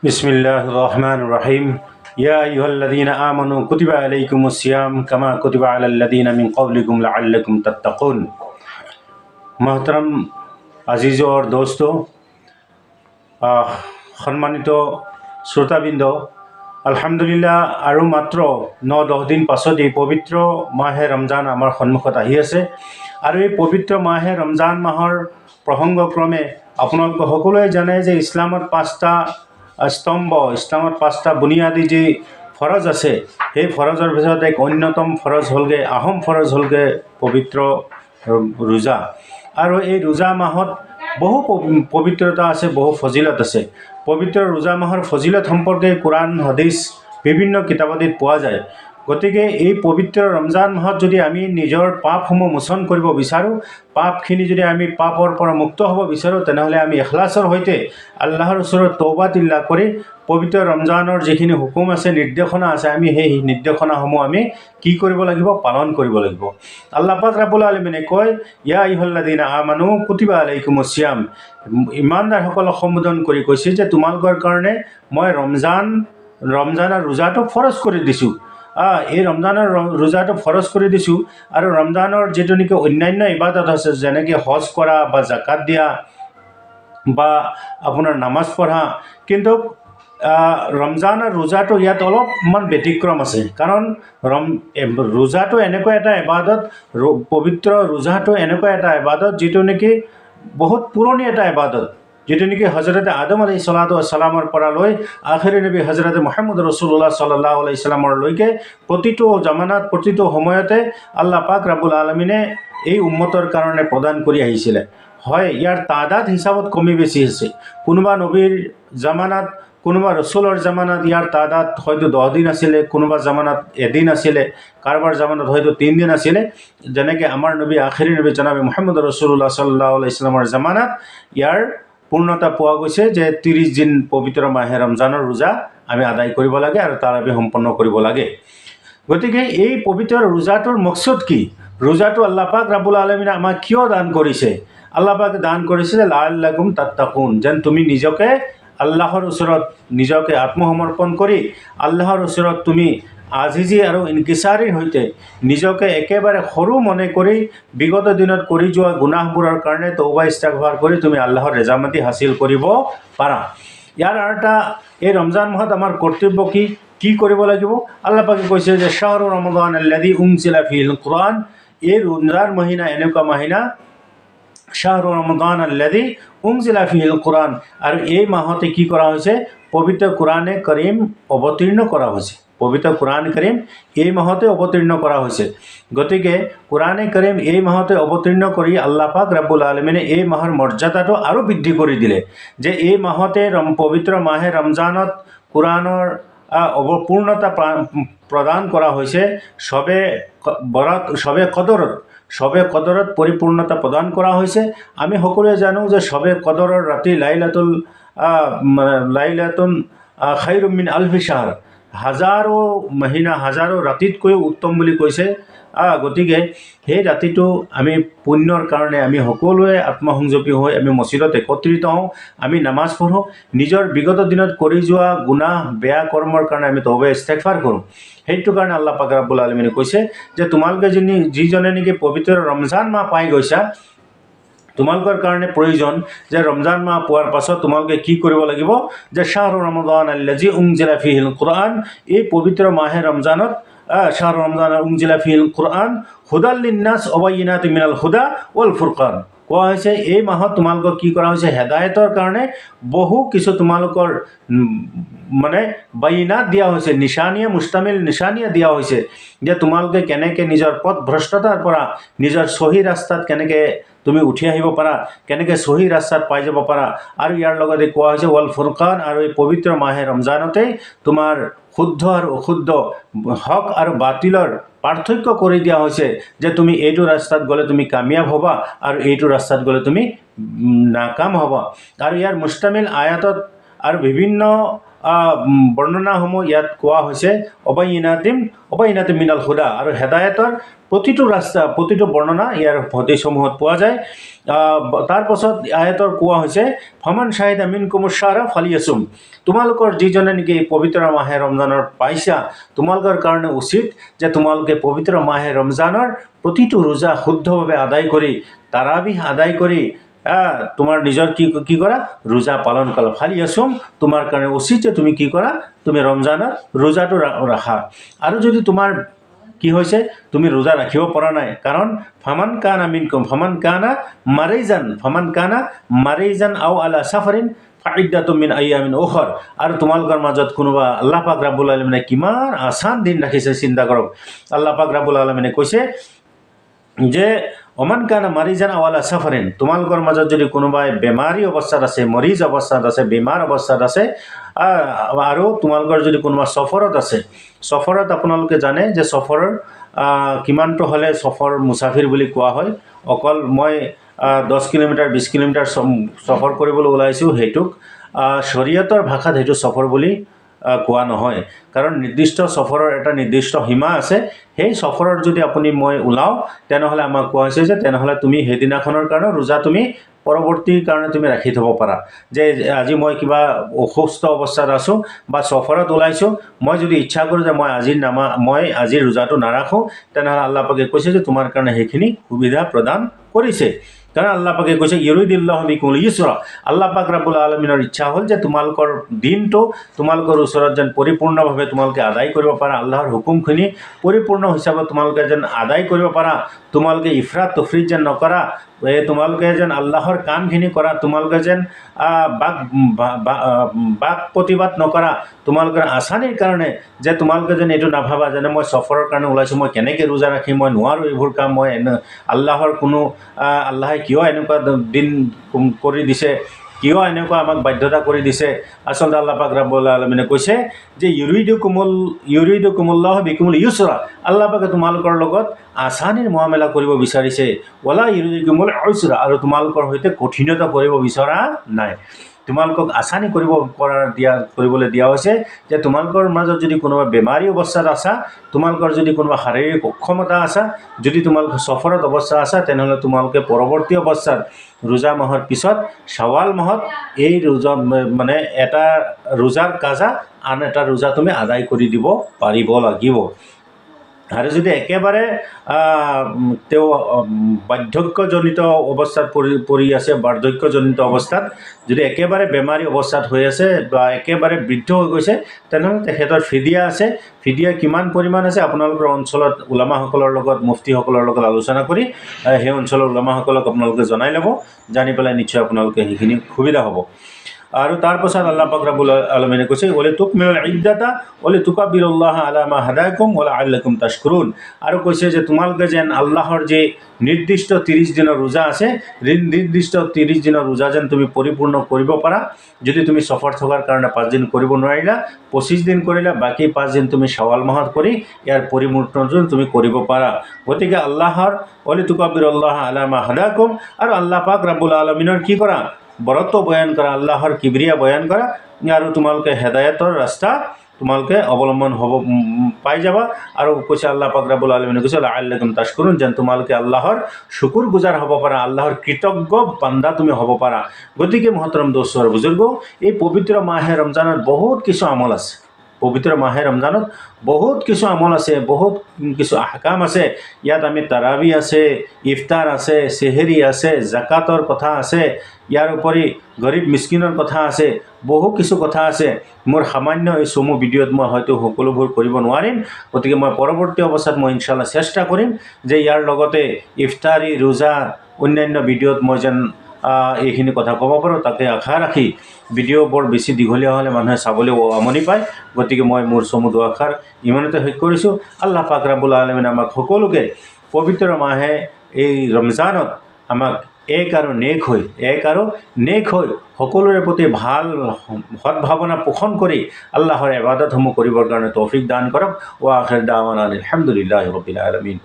बिस्मिल्लाहिर रहमानिर रहीम या अय्युहल्लज़ीना आमनू कुतिबा अलैकुमुस्सियाम कमा कुतिबा अलल्लज़ीना मिन क़ब्लिकुम लअल्लकुम तत्तक़ून। मोहतरम আজিজ और दोस्तों, सम्मानित श्रोताबृंद, আলহামদুলিল্লাহ আৰু মাত্ৰ 9-10 দিন পাছত এই পবিত্ৰ মাহে ৰমজান আমাৰ সন্মুখত আহি আছে। আৰু এই পবিত্ৰ মাহে ৰমজান মাহৰ প্ৰসংগক্ৰমে আপোনালোক সকলোৱে জানে যে ইছলামত 5টা স্তম্ভ, ইছলামত 5টা বুনিয়াদী যি ফৰজ আছে, সেই ফৰজৰ ভিতৰত এক অন্যতম ফৰজ হ'লগৈ আহম ফৰজ হ'লগৈ পবিত্ৰ ৰোজা। আৰু এই ৰোজা মাহত বহু পবিত্ৰতা আছে, বহু ফজিলত আছে। পবিত্ৰ ৰোজা মাহৰ ফজিলত সম্পৰ্কে কোৰআন হাদিস বিভিন্ন কিতাপত পোৱা যায়। গতিকে এই পবিত্ৰ ৰমজান মাহত যদি আমি নিজৰ পাপসমূহ মোচন কৰিব বিচাৰোঁ, পাপখিনি যদি আমি পাপৰ পৰা মুক্ত হ'ব বিচাৰোঁ, তেনেহ'লে আমি ইখলাছৰ সৈতে আল্লাহৰ ওচৰত তওবা তিল্লা কৰি পবিত্ৰ ৰমজানৰ যিখিনি হুকুম আছে, নিৰ্দেশনা আছে, আমি সেই নিৰ্দেশনাসমূহ আমি কি কৰিব লাগিব? পালন কৰিব লাগিব। আল্লাহ পাক ৰব্বুল আলামিনে কয়, ইয়া আইয়ুহাল্লাযীনা আমানু কুতিবা আলাইকুমুছ-ছিয়াম। ইমানদাৰসকলক সম্বোধন কৰি কৈছে যে তোমালোকৰ কাৰণে মই ৰমজানৰ ৰোজাটো ফৰজ কৰি দিছোঁ। এই ৰমজানৰ ৰোজাটো ফৰজ কৰি দিছোঁ। আৰু ৰমজানৰ যিটো নেকি অন্যান্য ইবাদত আছে, যেনেকৈ হজ কৰা বা জাকাত দিয়া বা আপোনাৰ নামাজ পঢ়া, কিন্তু ৰমজানৰ ৰোজাটো ইয়াত অলপমান ব্যতিক্ৰম আছে। কাৰণ ৰোজাটো এনেকুৱা এটা ইবাদত, পবিত্ৰ ৰোজাটো এনেকুৱা এটা ইবাদত যিটো নেকি বহুত পুৰণি এটা ইবাদত, যিটো নেকি হজৰত আদম আলাইহিছ সালাতু ওয়াস সালামৰ পৰা লৈ আখিৰি নবী হজৰত মুহাম্মদ ৰাছূলুল্লাহ সাল্লাল্লাহু আলাইহি সাল্লামৰলৈকে প্ৰতিটো জামানাত, প্ৰতিটো সময়তে আল্লাহ পাক ৰব্বুল আলামিনে এই উম্মতৰ কাৰণে প্ৰদান কৰি আহিছিলে। হয়, ইয়াৰ তাদাদ হিচাপত কমি বেছি আছে। কোনোবা নবীৰ জামানাত, কোনোবা ৰসুলৰ জামানাত ইয়াৰ তাদাদ হয়তো 10 দিন আছিলে, কোনোবা জামানাত এদিন আছিলে, কাৰোবাৰ জামানাত হয়তো 3 দিন আছিলে। যেনেকৈ আমাৰ নবী আখিৰি নবী জনাবে মুহাম্মদ ৰাছূলুল্লাহ সাল্লাল্লাহু আলাইহি সাল্লামৰ জামানাত ইয়াৰ পূৰ্ণতা পোৱা গৈছে যে 30 দিন পবিত্ৰ মাহে ৰমজানৰ ৰোজা আমি আদায় কৰিব লাগে আৰু তাৰ আমি সম্পন্ন কৰিব লাগে। গতিকে এই পবিত্ৰ ৰোজাটোৰ মকসুদ কি? ৰোজাটো আল্লাহ পাক ৰব্বুল আলামিনে আমাক কিয় দান কৰিছে? আল্লাহ পাক দান কৰিছে যে লাআল্লাকুম তাত্তাকুন, যেন তুমি নিজকে আল্লাহৰ ওচৰত নিজকে আত্মসমৰ্পণ কৰি আল্লাহৰ ওচৰত তুমি আজিজি আৰু ইনকিচাৰীৰ সৈতে নিজকে একেবাৰে সৰু মনে কৰি বিগত দিনত কৰি যোৱা গুনাহবোৰৰ কাৰণে তওবা ইস্তিগফাৰ কৰি তুমি আল্লাহৰ ৰেজামতি হাসিল কৰিব পাৰা। ইয়াৰ আৰটা এই ৰমজান মাহত আমাৰ কৰ্তব্য কি কৰিব লাগিব? আল্লাহ পাকে কৈছে যে শাহৰু ৰমাদান আল্লাযী উনজিলা ফীহিল কুৰআন। এই ৰমজান মহিনা এনেকুৱা মহিনা, শাহৰু ৰমাদান আল্লাযী উনজিলা ফীহিল কুৰআন, আৰু এই মাহতে কি কৰা হৈছে? পবিত্ৰ কোৰআনে কাৰীম অৱতীৰ্ণ কৰা হৈছে। পবিত্ৰ কোৰআন কাৰীম এই মাহতে অৱতীৰ্ণ কৰা হৈছে। গতিকে কোৰআনে কাৰীম এই মাহতে অৱতীৰ্ণ কৰি আল্লাহ পাক ৰব্বুল আলামিনে এই মাহৰ মৰ্যাদাটো আৰু বৃদ্ধি কৰি দিলে যে এই মাহতে পবিত্ৰ মাহে ৰমজানত কোৰআনৰ পূৰ্ণতা প্ৰদান কৰা হৈছে। শবে কদৰত পৰিপূৰ্ণতা প্ৰদান কৰা হৈছে। আমি সকলোৱে জানো যে শবে কদৰৰ ৰাতি লাইলাতুন খাইৰুম মিন আলফি শাহৰ, হাজাৰো মহিনা, হাজাৰো ৰাতিতকৈও উত্তম বুলি কৈছে। গতিকে সেই ৰাতিটো আমি পুণ্যৰ কাৰণে আমি সকলোৱে আত্মসংযমী হৈ আমি মছজিদত একত্ৰিত হওঁ, আমি নামাজ পঢ়োঁ, নিজৰ বিগত দিনত কৰি যোৱা গুনাহ বেয়া কৰ্মৰ কাৰণে আমি তওবা ইস্তিগফাৰ কৰোঁ। সেইটো কাৰণে আল্লাহ পাক ৰব্বুল আলামিনে কৈছে যে তোমালোকে যিজনে নেকি পবিত্ৰ ৰমজান মাহ পাই গৈছা, তোমালোকৰ কাৰণে প্ৰয়োজন যে ৰমজান মাহ পোৱাৰ পাছত তোমালোকে কি কৰিব লাগিব? যে শাহৰু ৰমাদান আল্লাযী উনজিলা ফীহিল কুৰআন, এই পবিত্ৰ মাহে ৰমজানত শাহৰু ৰমজান উনজিলা ফীহিল কুৰআন হুদাল লিন্নাস ওয়া বাইয়িনাতিন মিনাল হুদা ওয়াল ফুৰকান। কোৱা হৈছে এই মাহত তোমালোকক কি কৰা হৈছে? হেদায়তৰ কাৰণে বহু কিছু তোমালোকৰ মানে বাইনাত দিয়া হৈছে, মুস্তামিল নিশানিয়া দিয়া হৈছে যে তোমালোকে কেনেকৈ নিজৰ পথ ভ্ৰষ্টতাৰ পৰা নিজৰ সহি ৰাস্তাত কেনেকৈ তুমি উঠি আহিব পাৰা, কেনেকৈ সহি ৰাস্তাত পাই যাব পাৰা। আৰু ইয়াৰ লগতে কোৱা হৈছে ওয়াল ফুৰকান, আৰু এই পবিত্ৰ মাহে ৰমজানতে তোমাৰ শুদ্ধ আৰু অশুদ্ধ, হক আৰু বাতিলৰ পাৰ্থক্য কৰি দিয়া হৈছে যে তুমি এইটো ৰাস্তাত গ'লে তুমি কামিয়াব হ'বা আৰু এইটো ৰাস্তাত গ'লে তুমি নাকাম হ'বা। আৰু ইয়াৰ মুস্তামিল আয়াতত আৰু বিভিন্ন বৰ্ণনাসমূহ ইয়াত কোৱা হৈছে অবাইনাতিম মিনাল হুদা, আৰু হেদায়তৰ প্ৰতিটো ৰাস্তা প্ৰতিটো বৰ্ণনা ইয়াৰ হাদিছসমূহত পোৱা যায়। তাৰ পাছত আয়াতৰ কোৱা হৈছে ফমান শাহিদা মিনকুমুশ শাহৰা ফালিয়াছুম, তোমালোকৰ যিজনে নেকি পবিত্ৰ মাহে ৰমজানৰ পাইছা তোমালোকৰ কাৰণে উচিত যে তোমালোকে পবিত্ৰ মাহে ৰমজানৰ প্ৰতিটো ৰোজা শুদ্ধভাৱে আদায় কৰি তাৰাবিহ আদায় কৰি তোমাৰ নিজৰ কি কৰা ৰোজা পালন কৰা। ফালিয়াছুম, তোমাৰ কাৰণে উচিত যে তুমি কি কৰা, তুমি ৰমজানৰ ৰোজাটো ৰাখা। আৰু যদি তোমাৰ কি হৈছে তুমি ৰোজা ৰাখিব পৰা নাই, কাৰণ ফামান কানা মিনকুম ফামান কানা মাৰিজান আও আলা সাফাৰিন ফাইদাতুম মিন আইয়ামিন উখৰ, আৰু তোমালোকৰ মাজত কোনোবা আল্লাহ পাক ৰাব্বুল আলামিনে কিমান আসান দিন ৰাখিছে চিন্তা কৰক। আল্লাহ পাক ৰাব্বুল আলামিনে কৈছে যে অমান কানা মাৰিজান আও আলা সাফাৰিন, তোমালোকৰ মাজত যদি কোনোবাই বেমাৰী অৱস্থাত আছে, মৰিজ অৱস্থাত আছে, বেমাৰ অৱস্থাত আছে, আৰু তোমালোকৰ যদি কোনোবা সফৰত আছে, সফৰত আপোনালোকে জানে যে সফৰৰ কিমানটো হ'লে সফৰ মুছাফিৰ বুলি কোৱা হয়। অকল মই 10 কিলোমিটাৰ 20 কিলোমিটাৰ সফৰ কৰিবলৈ ওলাইছোঁ, সেইটোক শৰীয়তৰ ভাষাত সেইটো সফৰ বুলি কোৱা নহয়, কাৰণ নিৰ্দিষ্ট সফৰৰ এটা নিৰ্দিষ্ট সীমা আছে। সেই সফৰৰ যদি আপুনি মই ওলাওঁ তেনেহ'লে আমাক কোৱা হৈছে যে তেনেহ'লে তুমি সেইদিনাখনৰ কাৰণে ৰোজা তুমি পৰৱৰ্তীৰ কাৰণে তুমি ৰাখি থ'ব পাৰা, যে আজি মই কিবা অসুস্থ অৱস্থাত আছোঁ বা সফৰত ওলাইছোঁ, মই যদি ইচ্ছা কৰোঁ যে মই আজিৰ ৰোজাটো নাৰাখোঁ, তেনেহ'লে আল্লাহ পাকে কৈছে যে তোমাৰ কাৰণে সেইখিনি সুবিধা প্ৰদান কৰিছে। কাৰণ আল্লাহ পাকে কৈছে ইউৰিদিল্লাহু বিকুমুল ইউছৰা, আল্লাহ পাক ৰাব্বুল আলামিনৰ ইচ্ছা হ'ল যে তোমালোকৰ দিনটো তোমালোকৰ ওচৰত যেন পৰিপূৰ্ণভাৱে তোমালোকে আদায় কৰিব পাৰা, আল্লাহৰ হুকুমখিনি পৰিপূৰ্ণ হিচাপত তোমালোকে যেন আদায় কৰিব পাৰা, তোমালোকে ইফৰাত তফৰিত যেন নকৰা, তোমালোকে যেন আল্লাহৰ কামখিনি কৰা, তোমালোকে যেন বাক প্ৰতিবাদ নকৰা, তোমালোকৰ আসানিৰ কাৰণে, যে তোমালোকে যেন এইটো নাভাবা যেনে মই সফৰৰ কাৰণে ওলাইছোঁ, মই কেনেকৈ ৰোজা ৰাখিম, মই নোৱাৰোঁ এইবোৰ কাম, মই আল্লাহে কিয় এনেকুৱা দিন কৰি দিছে, কিয় এনেকুৱা আমাক বাধ্যতা কৰি দিছে। আচলতে আল্লাহ পাক ৰাব্বুল আলামিনে কৈছে যে ইউৰিদুকুমুল্লাহু বিকুমুল ইউছৰা, আল্লাহ পাকে তোমালোকৰ লগত আসানিৰ মুআমালা কৰিব বিচাৰিছে, ওয়ালা ইউৰিদুকুমুল উছৰা, আৰু তোমালোকৰ সৈতে কঠিনতা কৰিব বিচৰা নাই। তোমালোকক আসানি কৰিবলৈ দিয়া হৈছে যে তোমালোকৰ মাজত যদি কোনোবা বেমাৰী অৱস্থাত আছা, তোমালোকৰ যদি কোনোবা শাৰীৰিক অক্ষমতা আছা, যদি তোমালোকে সফৰত অৱস্থা আছা, তেনেহ'লে তোমালোকে পৰৱৰ্তী অৱস্থাত ৰোজা মাহৰ পিছত শাৱাল মাহত এই ৰোজা মানে এটা ৰোজাৰ কাজা আন এটা ৰোজা তুমি আদায় কৰি দিব পাৰিব লাগিব। আৰু যদি একেবাৰে তেওঁ বাৰ্ধক্যজনিত অৱস্থাত পৰি আছে, বাৰ্ধক্যজনিত অৱস্থাত যদি একেবাৰে বেমাৰী অৱস্থাত হৈ আছে বা একেবাৰে বৃদ্ধ হৈ গৈছে, তেনেহ'লে তেখেতৰ ফিদিয়া আছে। ফিদিয়া কিমান পৰিমাণ আছে আপোনালোকৰ অঞ্চলত উলামাসকলৰ লগত, মুফতিসকলৰ লগত আলোচনা কৰি সেই অঞ্চলৰ উলামাসকলক আপোনালোকে জনাই ল'ব, জানি পেলাই নিশ্চয় আপোনালোকে সেইখিনি সুবিধা হ'ব। আৰু তাৰ পাছত আল্লাহ পাক ৰাব্বুল আলামিনে কৈছে ওলে তুকমিলুল ইদ্দাতা ওলে তুকাব্বিৰুল্লাহ আলা মা হাদাকুম ওয়া লাআল্লাকুম তাশকুৰুন, আৰু কৈছে যে তোমালোকে যেন আল্লাহৰ যে নিৰ্দিষ্ট 30 দিনৰ ৰোজা আছে, নিৰ্দিষ্ট 30 দিনৰ ৰোজা যেন তুমি পৰিপূৰ্ণ কৰিব পাৰা। যদি তুমি সফৰ থকাৰ কাৰণে 5 দিন কৰিব নোৱাৰিলা, 25 দিন কৰিলা, বাকী 5 দিন তুমি শাৱাল মাহত কৰি ইয়াৰ পৰিপূৰ্ণ তুমি কৰিব পাৰা। গতিকে আল্লাহৰ ওলে তুকাব্বিৰুল্লাহ আলা মা হাদাকুম, আৰু আল্লাহ পাক ৰাব্বুল আলামিনৰ কি কৰা বৰত্ব বয়ান কৰা, আল্লাহৰ কিবৰিয়া বয়ান কৰা, আৰু তোমালোকে হেদায়তৰ ৰাস্তা তোমালোকে অৱলম্বন পাই যাবা। আৰু কৈছে আল্লাহ পাক ৰাব্বুল আলামিনে কৈছে লাআল্লাকুম তাশকুৰুন, যেন তোমালোকে আল্লাহৰ শুকুৰ গুজাৰ হ'ব পাৰা, আল্লাহৰ কৃতজ্ঞ বান্দা তুমি হ'ব পাৰা। গতিকে মহতৰম দোস্ত আৰু বুজুৰ্গ, এই পবিত্ৰ মাহে ৰমজানত বহুত কিছু আমল আছে, পবিত্ৰ মাহে ৰমজানত বহুত কিছু আমল আছে, বহুত কিছু আহকাম আছে। ইয়াত আমি তাৰাবি আছে, ইফতাৰ আছে, চেহেৰি আছে, জাকাতৰ কথা আছে, ইয়াৰ উপৰি গৰীব মিস্কিনৰ কথা আছে, বহু কিছু কথা আছে। মোৰ সামান্য এই চমু ভিডিঅ'ত মই হয়তো সকলোবোৰ কৰিব নোৱাৰিম, গতিকে মই পৰৱৰ্তী অৱস্থাত মই ইনশাআল্লাহ চেষ্টা কৰিম যে ইয়াৰ লগতে ইফতাৰী, ৰোজা, অন্যান্য ভিডিঅ'ত মই যেন এইখিনি কথা ক'ব পাৰোঁ। তাকে আশা ৰাখি ভিডিঅ' বৰ বেছি দীঘলীয়া হ'লে মানুহে চাবলৈ আমনি পায়, গতিকে মই মোৰ চমু দুআষাৰ ইমানতে শেষ কৰিছোঁ। আল্লাহ পাক ৰাব্বুল আলামিনে আমাক সকলোকে পবিত্ৰ মাহে এই ৰমজানত আমাক এক আৰু নেক হৈ সকলোৰে প্ৰতি ভাল সদ্ভাৱনা পোষণ কৰি আল্লাহৰ ইবাদতসমূহ কৰিবৰ কাৰণে তৌফিক দান কৰক। ওয়া আখিৰ দাৱানা আলহামদুলিল্লাহি ৰাব্বিল আলামিন।